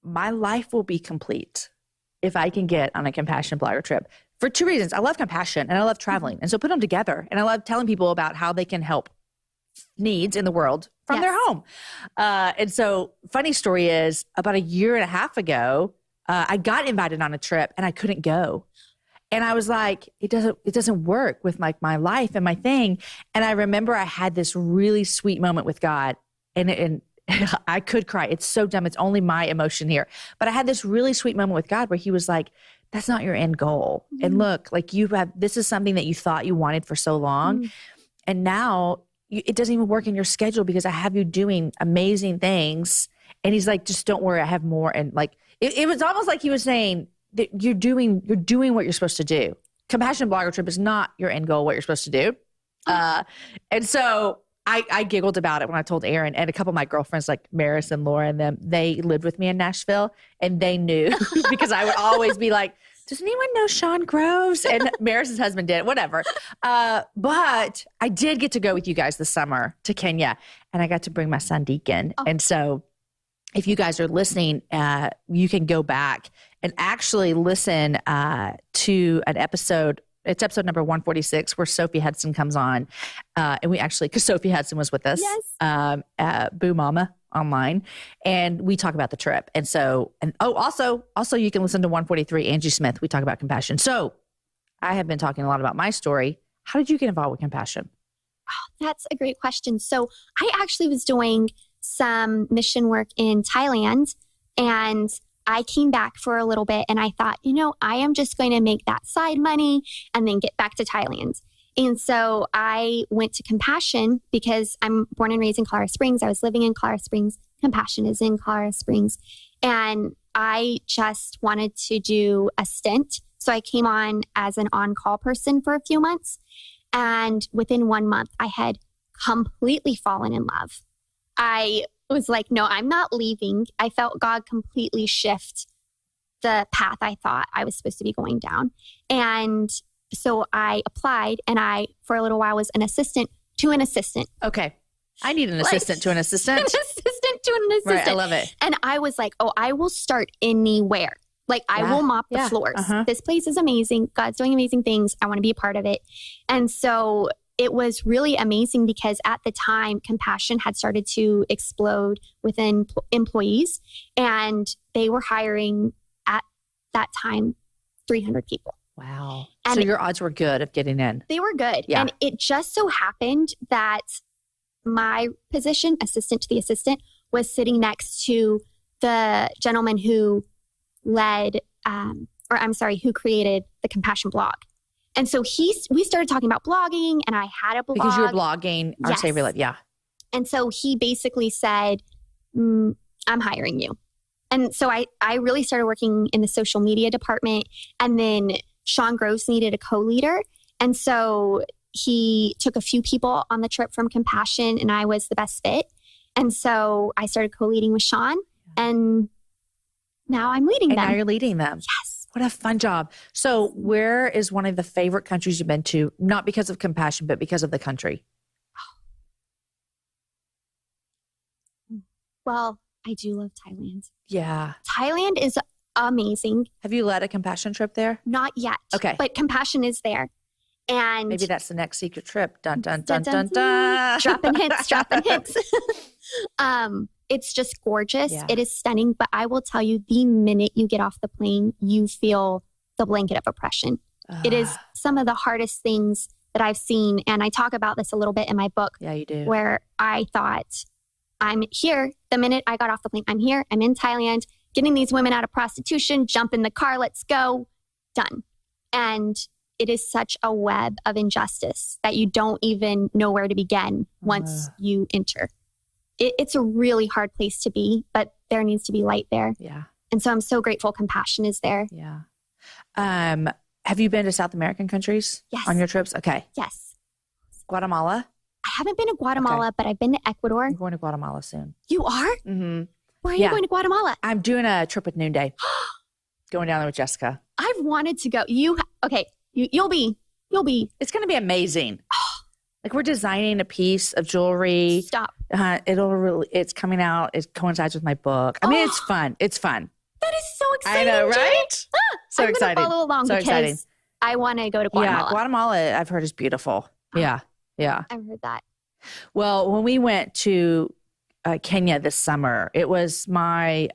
my life will be complete if I can get on a Compassion blogger trip for 2 reasons. I love Compassion and I love traveling. And so put them together. And I love telling people about how they can help needs in the world from their home. And so funny story is about a year and a half ago, I got invited on a trip and I couldn't go. And I was like, it doesn't work with like my life and my thing. And I remember I had this really sweet moment with God and I could cry. It's so dumb. It's only my emotion here. But I had this really sweet moment with God where he was like, that's not your end goal. Mm-hmm. And look, like this is something that you thought you wanted for so long. Mm-hmm. And now it doesn't even work in your schedule because I have you doing amazing things. And he's like, just don't worry. I have more. And like, it was almost like he was saying that you're doing what you're supposed to do. Compassion blogger trip is not your end goal, what you're supposed to do. And so I giggled about it when I told Aaron and a couple of my girlfriends like Maris and Laura and them, they lived with me in Nashville and they knew because I would always be like, does anyone know Sean Groves? And Maris's husband did, whatever. But I did get to go with you guys this summer to Kenya and I got to bring my son Deacon. Oh. And so if you guys are listening, you can go back and actually listen to an episode. It's episode number 146 where Sophie Hudson comes on. And we actually, because Sophie Hudson was with us, Boo Mama online. And we talk about the trip. And so, also you can listen to 143, Angie Smith. We talk about Compassion. So I have been talking a lot about my story. How did you get involved with Compassion? Oh, that's a great question. So I actually was doing some mission work in Thailand and I came back for a little bit and I thought, I am just going to make that side money and then get back to Thailand. And so I went to Compassion because I'm born and raised in Colorado Springs. I was living in Colorado Springs. Compassion is in Colorado Springs. And I just wanted to do a stint. So I came on as an on-call person for a few months. And within 1 month, I had completely fallen in love. I was like, no, I'm not leaving. I felt God completely shift the path I thought I was supposed to be going down. And so I applied and I, for a little while, was an assistant to an assistant. Okay. I need an assistant to an assistant. An assistant to an assistant. Right, I love it. And I was like, I will start anywhere. Like, I will mop the floors. This place is amazing. God's doing amazing things. I want to be a part of it. And so it was really amazing because at the time, Compassion had started to explode within employees. And they were hiring at that time 300 people. Wow. And so your odds were good of getting in. They were good. Yeah. And it just so happened that my position, assistant to the assistant, was sitting next to the gentleman who who created the Compassion blog. And so we started talking about blogging and I had a blog. Because you were blogging Our Savior Life. Yeah. And so he basically said, I'm hiring you. And so I really started working in the social media department. And then Sean Groves needed a co-leader. And so he took a few people on the trip from Compassion and I was the best fit. And so I started co-leading with Sean and now I'm leading them. And now you're leading them. Yes. What a fun job. So where is one of the favorite countries you've been to? Not because of Compassion, but because of the country. Well, I do love Thailand. Yeah. Thailand is amazing. Have you led a Compassion trip there? Not yet. Okay. But Compassion is there. And maybe that's the next secret trip. Dun, dun, dun, dun, dun, dun. Dropping hints. It's just gorgeous. Yeah. It is stunning. But I will tell you, the minute you get off the plane, you feel the blanket of oppression. It is some of the hardest things that I've seen. And I talk about this a little bit in my book. Yeah, you do. Where I thought, I'm here. The minute I got off the plane, I'm here. I'm in Thailand, getting these women out of prostitution, jump in the car, let's go. Done. And it is such a web of injustice that you don't even know where to begin once you enter. It's a really hard place to be, but there needs to be light there. Yeah. And so I'm so grateful compassion is there. Yeah. Have you been to South American countries on your trips? Okay. Yes. Guatemala? I haven't been to Guatemala, but I've been to Ecuador. I'm going to Guatemala soon. You are? Mm-hmm. Where are you going to Guatemala? I'm doing a trip with Noonday. Going down there with Jessica. I've wanted to go. You'll be. It's going to be amazing. Like we're designing a piece of jewelry. Stop. It's coming out. It coincides with my book. I mean, it's fun. It's fun. That is so exciting. I know, right? So I'm exciting. I'm going to follow along so because exciting. I want to go to Guatemala. Yeah, Guatemala, I've heard is beautiful. Yeah. I've heard that. Well, when we went to Kenya this summer, it was my,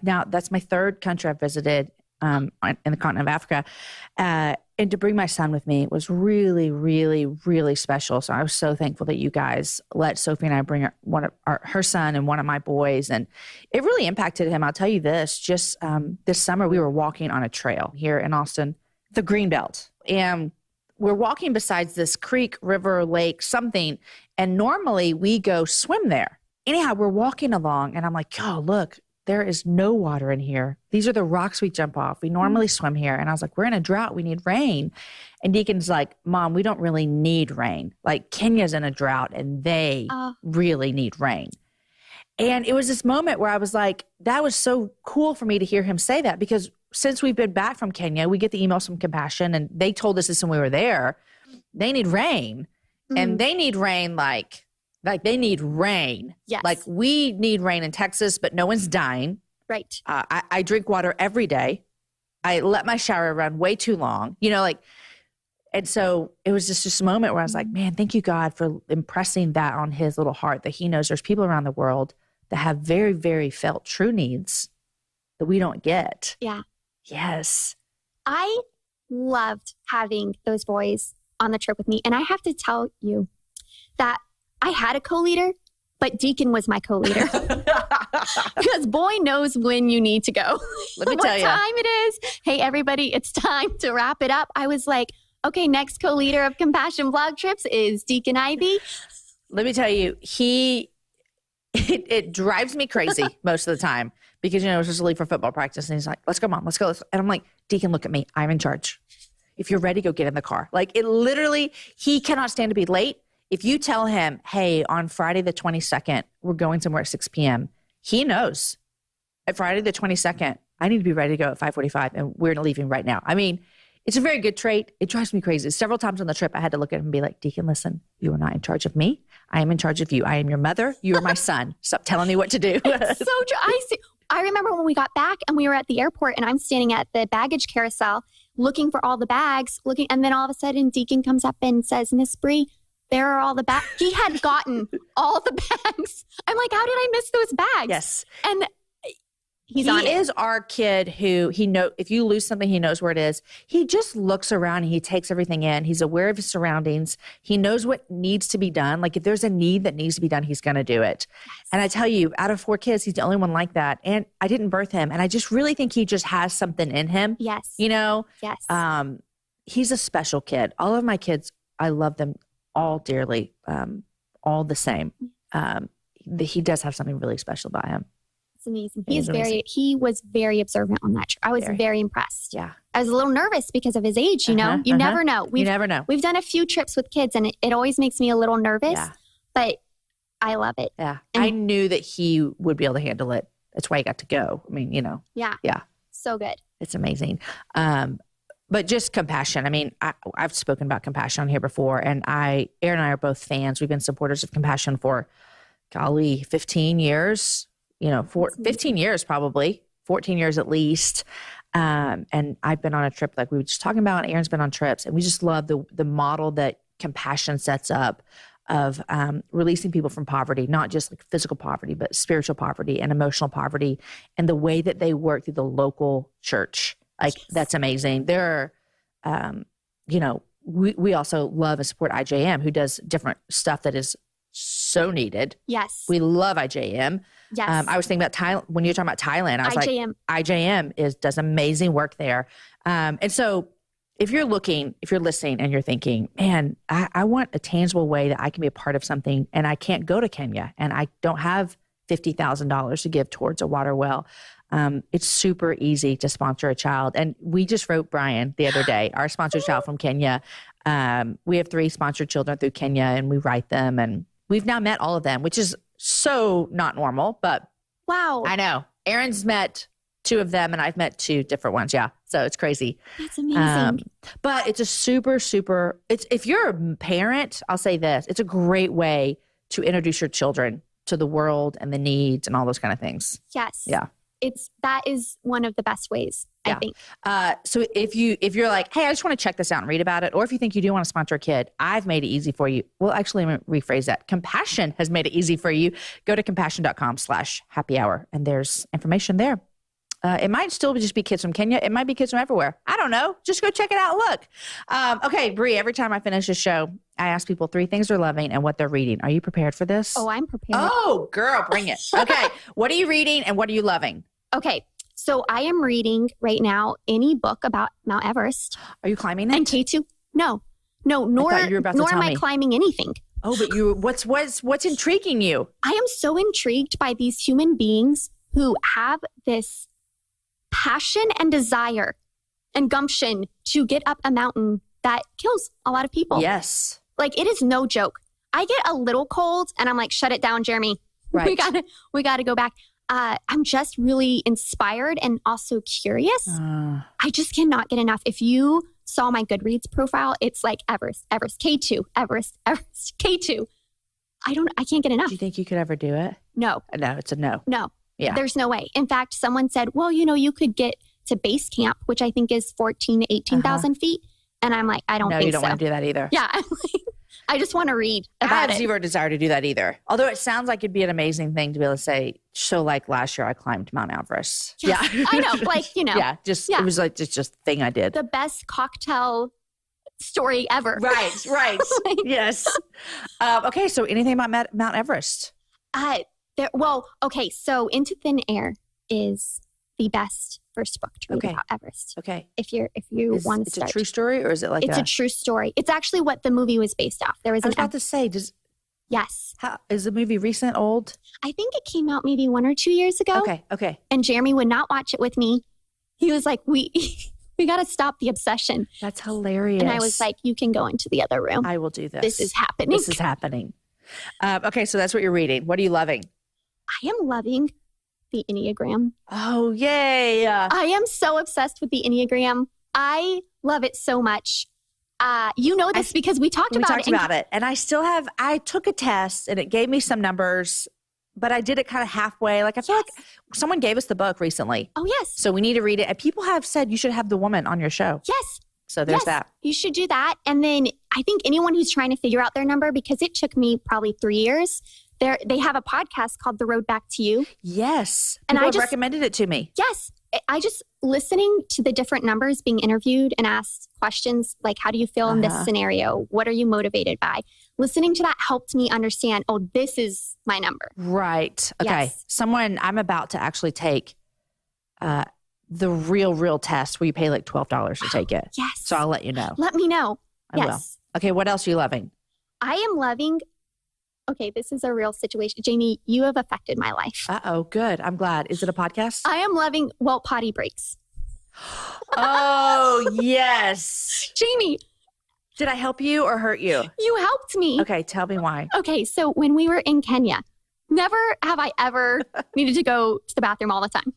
that's my third country I've visited in the continent of Africa. And to bring my son with me was really, really, really special. So I was so thankful that you guys let Sophie and I bring her son and one of my boys. And it really impacted him. I'll tell you this, just this summer we were walking on a trail here in Austin, the Greenbelt. And we're walking besides this creek, river, lake, something. And normally we go swim there. Anyhow, we're walking along and I'm like, oh, look, there is no water in here. These are the rocks we jump off. We normally swim here. And I was like, we're in a drought. We need rain. And Deacon's like, Mom, we don't really need rain. Like Kenya's in a drought and they really need rain. And it was this moment where I was like, that was so cool for me to hear him say that, because since we've been back from Kenya, we get the emails from Compassion and they told us this when we were there. They need rain. And they need rain like they need rain. Yes. Like we need rain in Texas, but no one's dying. Right. I drink water every day. I let my shower run way too long, and so it was just a moment where I was like, man, thank you, God, for impressing that on his little heart, that he knows there's people around the world that have very, very felt true needs that we don't get. Yeah. Yes. I loved having those boys on the trip with me. And I have to tell you that I had a co-leader, but Deacon was my co-leader. Because boy knows when you need to go. Let me tell you. What time it is. Hey, everybody, it's time to wrap it up. I was like, okay, next co-leader of Compassion Vlog Trips is Deacon Ivey. Let me tell you, it drives me crazy most of the time because, we're supposed to leave for football practice. And he's like, let's go, Mom, let's go. And I'm like, Deacon, look at me. I'm in charge. If you're ready, go get in the car. Like it literally, he cannot stand to be late. If you tell him, hey, on Friday the 22nd, we're going somewhere at 6 p.m., he knows. At Friday the 22nd, I need to be ready to go at 5:45 and we're leaving right now. I mean, it's a very good trait. It drives me crazy. Several times on the trip, I had to look at him and be like, Deacon, listen, you are not in charge of me. I am in charge of you. I am your mother. You are my son. Stop telling me what to do. It's so true. I remember when we got back and we were at the airport and I'm standing at the baggage carousel looking for all the bags, and then all of a sudden Deacon comes up and says, Miss Bri, there are all the bags. He had gotten all the bags. I'm like, how did I miss those bags? Yes. And he is our kid who if you lose something, he knows where it is. He just looks around and he takes everything in. He's aware of his surroundings. He knows what needs to be done. Like if there's a need that needs to be done, he's going to do it. Yes. And I tell you, out of 4 kids, he's the only one like that. And I didn't birth him. And I just really think he just has something in him. Yes. Yes. He's a special kid. All of my kids, I love them all dearly, all the same. He does have something really special about him. It's amazing. He was very observant on that trip. I was very impressed. Yeah. I was a little nervous because of his age, you never know. You never know. We've done a few trips with kids and it always makes me a little nervous, but I love it. Yeah. And I knew that he would be able to handle it. That's why he got to go. I mean, Yeah. Yeah. So good. It's amazing. But just compassion. I mean, I've spoken about compassion on here before, and Aaron and I are both fans. We've been supporters of compassion for, 15 years, 15 years probably, 14 years at least. And I've been on a trip like we were just talking about. Aaron's been on trips, and we just love the model that compassion sets up of releasing people from poverty, not just like physical poverty, but spiritual poverty and emotional poverty, and the way that they work through the local church. Like, that's amazing. There are, we also love and support IJM, who does different stuff that is so needed. Yes. We love IJM. Yes. I was thinking about Thailand. When you were talking about Thailand, I was IJM. like, IJM does amazing work there. And so if you're listening and you're thinking, man, I want a tangible way that I can be a part of something and I can't go to Kenya and I don't have $50,000 to give towards a water well. It's super easy to sponsor a child. And we just wrote Brian the other day, our sponsored child from Kenya. We have 3 sponsored children through Kenya and we write them and we've now met all of them, which is so not normal, but wow. I know. Aaron's met 2 of them and I've met 2 different ones. Yeah. So it's crazy. That's amazing. But it's a super, if you're a parent, I'll say this, it's a great way to introduce your children to the world and the needs and all those kind of things. Yes. Yeah. That is one of the best ways, I think. So if you're like, hey, I just want to check this out and read about it, or if you think you do want to sponsor a kid, I've made it easy for you. Well, actually, let me rephrase that. Compassion has made it easy for you. Go to compassion.com/happy hour, and there's information there. It might still just be kids from Kenya. It might be kids from everywhere. I don't know. Just go check it out. Look. Okay, Bri, every time I finish a show, I ask people 3 things they're loving and what they're reading. Are you prepared for this? Oh, I'm prepared. Oh, girl, bring it. Okay. What are you reading and what are you loving? Okay. So I am reading right now any book about Mount Everest. Are you climbing it? And K2? No, nor am I climbing anything. Oh, but what's intriguing you? I am so intrigued by these human beings who have this passion and desire and gumption to get up a mountain that kills a lot of people. Yes. Like, it is no joke. I get a little cold and I'm like, shut it down, Jeremy. Right. We gotta go back. I'm just really inspired and also curious. I just cannot get enough. If you saw my Goodreads profile, it's like Everest, K2, Everest, K2. I can't get enough. Do you think you could ever do it? No. No, it's a no. No. Yeah. There's no way. In fact, someone said, well, you could get to base camp, which I think is 14,000 to 18,000 feet. And I'm like, I don't think so. No, you don't want to do that either. Yeah. I just want to read about I have zero desire to do that either. Although it sounds like it'd be an amazing thing to be able to say, so like last year I climbed Mount Everest. Yes, yeah. I know. Like, It was like just a thing I did. The best cocktail story ever. Right. Yes. Okay. So anything about Mount Everest? So Into Thin Air is the best first book to read about Everest. Okay. If you want to start. It's a true story or is it like It's a true story. It's actually what the movie was based off. I was about to say, yes. Is the movie recent, old? I think it came out maybe 1 or 2 years ago. Okay. And Jeremy would not watch it with me. He was like, we got to stop the obsession. That's hilarious. And I was like, you can go into the other room. I will do this. This is happening. Okay, so that's what you're reading. What are you loving? I am loving the Enneagram. Oh, yay. I am so obsessed with the Enneagram. I love it so much. You know this because we talked about it. And I took a test and it gave me some numbers, but I did it kind of halfway. Like I feel like someone gave us the book recently. Oh, yes. So we need to read it. And people have said you should have the woman on your show. Yes. So there's that. You should do that. And then I think anyone who's trying to figure out their number, because it took me probably 3 years, they have a podcast called The Road Back to You. Yes. And I just recommended it to me. Yes. I just listening to the different numbers being interviewed and asked questions like, how do you feel in this scenario? What are you motivated by? Listening to that helped me understand, oh, this is my number. Right. Okay. Yes. I'm about to actually take the real test where you pay like $12 to take it. Yes. So I'll let you know. Let me know. I will. Okay. What else are you loving? I am loving... Okay, this is a real situation. Jamie, you have affected my life. Uh-oh, good. I'm glad. Is it a podcast? I am loving, potty breaks. Oh, yes. Jamie. Did I help you or hurt you? You helped me. Okay, tell me why. Okay, so when we were in Kenya, never have I ever needed to go to the bathroom all the time.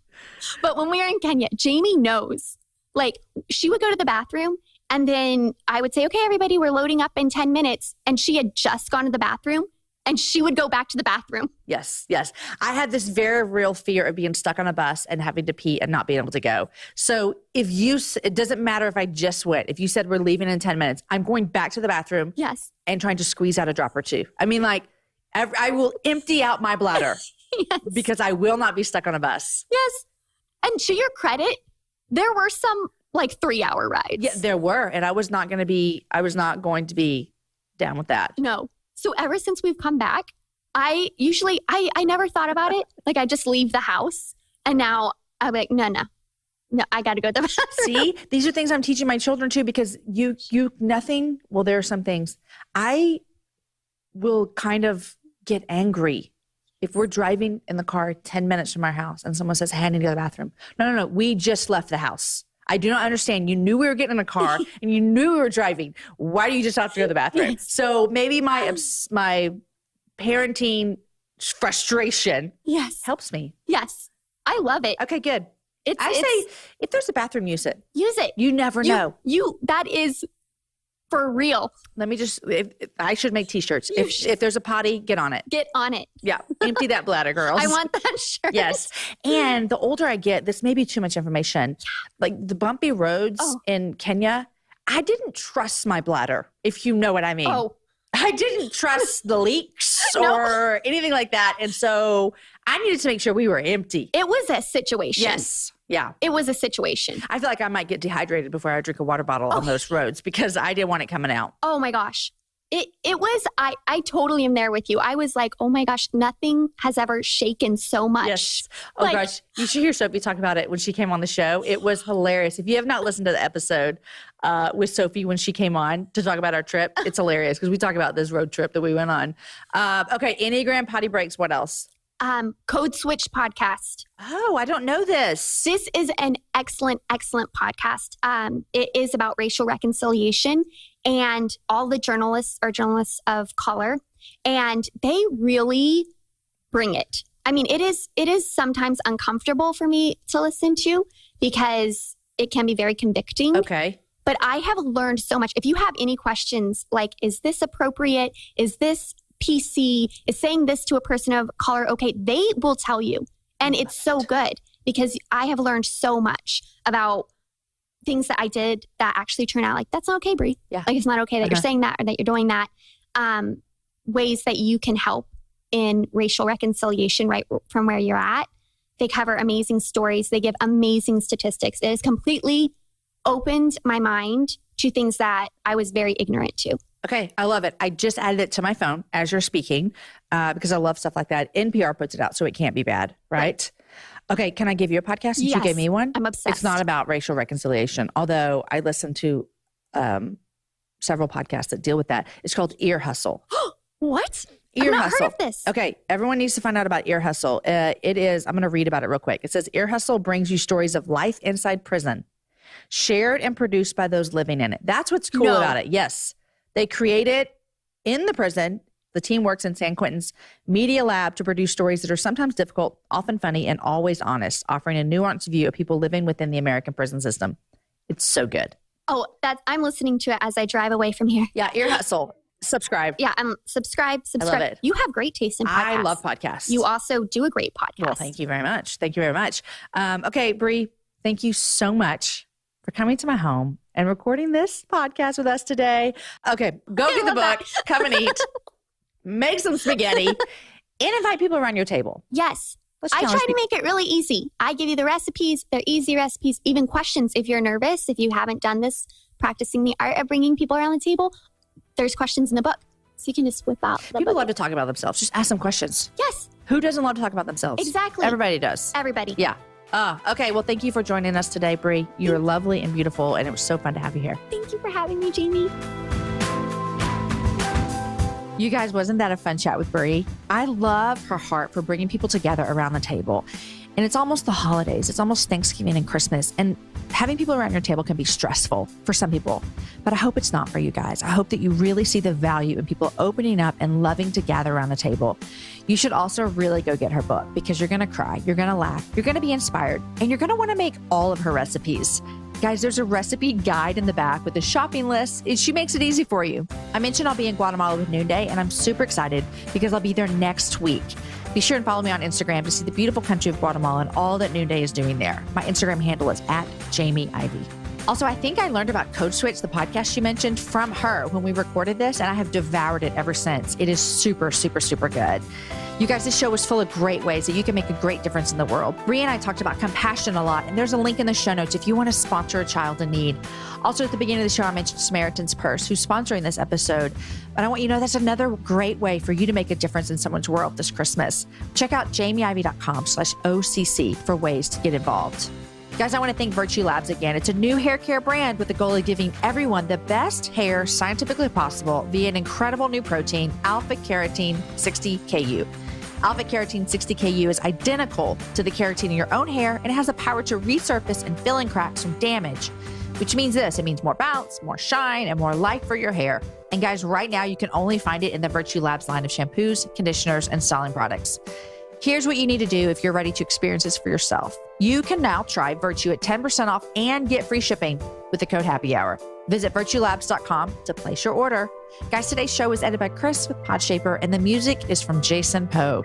But when we were in Kenya, Jamie knows. Like, she would go to the bathroom and then I would say, okay, everybody, we're loading up in 10 minutes. And she had just gone to the bathroom. And she would go back to the bathroom. Yes. I had this very real fear of being stuck on a bus and having to pee and not being able to go. So it doesn't matter if I just went. If you said we're leaving in 10 minutes, I'm going back to the bathroom. Yes. And trying to squeeze out a drop or two. I mean, like, I will empty out my bladder. Yes. Because I will not be stuck on a bus. Yes. And to your credit, there were some like 3-hour rides. Yeah, there were. And I was not going to be down with that. No. So ever since we've come back, I never thought about it. Like I just leave the house and now I'm like, no, No, I got to go to the bathroom. See, these are things I'm teaching my children too, because there are some things I will kind of get angry if we're driving in the car 10 minutes from our house and someone says, hey, I need to go to the bathroom. No. We just left the house. I do not understand. You knew we were getting in a car and you knew we were driving. Why do you just have to go to the bathroom? Yes. So maybe my parenting frustration helps me. Yes. I love it. Okay, good. Say if there's a bathroom, use it. Use it. You never know. That is for real. Let me just, I should make t-shirts. If there's a potty, get on it. Get on it. Yeah. Empty that bladder, girls. I want that shirt. Yes. And the older I get, this may be too much information. Like the bumpy roads in Kenya, I didn't trust my bladder, if you know what I mean. Oh. I didn't trust the leaks or anything like that. And so I needed to make sure we were empty. It was a situation. Yes. Yeah. It was a situation. I feel like I might get dehydrated before I drink a water bottle on those roads because I didn't want it coming out. Oh my gosh. It was, I totally am there with you. I was like, oh my gosh, nothing has ever shaken so much. Yes. Oh gosh. You should hear Sophie talk about it when she came on the show. It was hilarious. If you have not listened to the episode with Sophie when she came on to talk about our trip, it's hilarious because we talk about this road trip that we went on. Okay. Enneagram, potty breaks. What else? Code Switch podcast. Oh, I don't know this. This is an excellent podcast. It is about racial reconciliation, and all the journalists are journalists of color, and they really bring it. I mean, it is sometimes uncomfortable for me to listen to because it can be very convicting. Okay. But I have learned so much. If you have any questions, like, is this appropriate? Is this PC? Is saying this to a person of color okay? They will tell you. And it's so good because I have learned so much about things that I did that actually turn out like, that's not okay, Bri. Yeah. Like, it's not okay that you're saying that or that you're doing that. Ways that you can help in racial reconciliation right from where you're at. They cover amazing stories. They give amazing statistics. It has completely opened my mind to things that I was very ignorant to. Okay. I love it. I just added it to my phone as you're speaking because I love stuff like that. NPR puts it out, so it can't be bad, right? Okay. Can I give you a podcast since you gave me one? I'm obsessed. It's not about racial reconciliation, although I listen to several podcasts that deal with that. It's called Ear Hustle. What? Ear I've not Hustle. heard of this. Okay. Everyone needs to find out about Ear Hustle. It is, I'm going to read about it real quick. It says, Ear Hustle brings you stories of life inside prison, shared and produced by those living in it. That's what's cool about it. Yes. They create it in the prison. The team works in San Quentin's Media Lab to produce stories that are sometimes difficult, often funny, and always honest, offering a nuanced view of people living within the American prison system. It's so good. Oh, I'm listening to it as I drive away from here. Yeah, Ear Hustle. Subscribe. Yeah, I'm subscribe. I love it. You have great taste in podcasts. I love podcasts. You also do a great podcast. Well, thank you very much. Thank you very much. Okay, Bri, thank you so much for coming to my home and recording this podcast with us today. Okay, go get the book, come and eat, make some spaghetti, and invite people around your table. Yes. I try to make it really easy. I give you the recipes. They're easy recipes, even questions. If you're nervous, if you haven't done this, practicing the art of bringing people around the table, there's questions in the book. So you can just whip out the book. People love to talk about themselves. Just ask them questions. Yes. Who doesn't love to talk about themselves? Exactly. Everybody does. Everybody. Yeah. Okay. Well, thank you for joining us today, Bri. You're lovely and beautiful, and it was so fun to have you here. Thank you for having me, Jamie. You guys, wasn't that a fun chat with Bri? I love her heart for bringing people together around the table. And it's almost the holidays. It's almost Thanksgiving and Christmas. And having people around your table can be stressful for some people. But I hope it's not for you guys. I hope that you really see the value in people opening up and loving to gather around the table. You should also really go get her book because you're going to cry, you're going to laugh, you're going to be inspired, and you're going to want to make all of her recipes. Guys, there's a recipe guide in the back with a shopping list. She makes it easy for you. I mentioned I'll be in Guatemala with Noonday, and I'm super excited because I'll be there next week. Be sure and follow me on Instagram to see the beautiful country of Guatemala and all that Noonday is doing there. My Instagram handle is @Jamie Ivey. Also, I think I learned about Code Switch, the podcast she mentioned, from her when we recorded this, and I have devoured it ever since. It is super, super, super good. You guys, this show is full of great ways that you can make a great difference in the world. Bri and I talked about compassion a lot, and there's a link in the show notes if you want to sponsor a child in need. Also, at the beginning of the show, I mentioned Samaritan's Purse, who's sponsoring this episode. But I want you to know that's another great way for you to make a difference in someone's world this Christmas. Check out jamieivey.com/OCC for ways to get involved. Guys, I want to thank Virtue Labs again. It's a new hair care brand with the goal of giving everyone the best hair scientifically possible via an incredible new protein, Alpha Keratin 60KU. Alpha Keratin 60KU is identical to the keratin in your own hair and it has the power to resurface and fill in cracks from damage, which means this. It means more bounce, more shine, and more life for your hair. And guys, right now you can only find it in the Virtue Labs line of shampoos, conditioners, and styling products. Here's what you need to do if you're ready to experience this for yourself. You can now try Virtue at 10% off and get free shipping with the code Happy Hour. Visit virtuelabs.com to place your order. Guys, today's show was edited by Chris with Podshaper, and the music is from Jason Poe.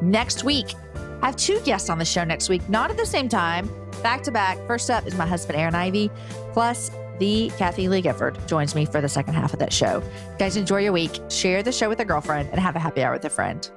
Next week, I have 2 guests on the show next week, not at the same time, back to back. First up is my husband, Aaron Ivey, plus the Kathy Lee Gifford joins me for the second half of that show. Guys, enjoy your week. Share the show with a girlfriend and have a happy hour with a friend.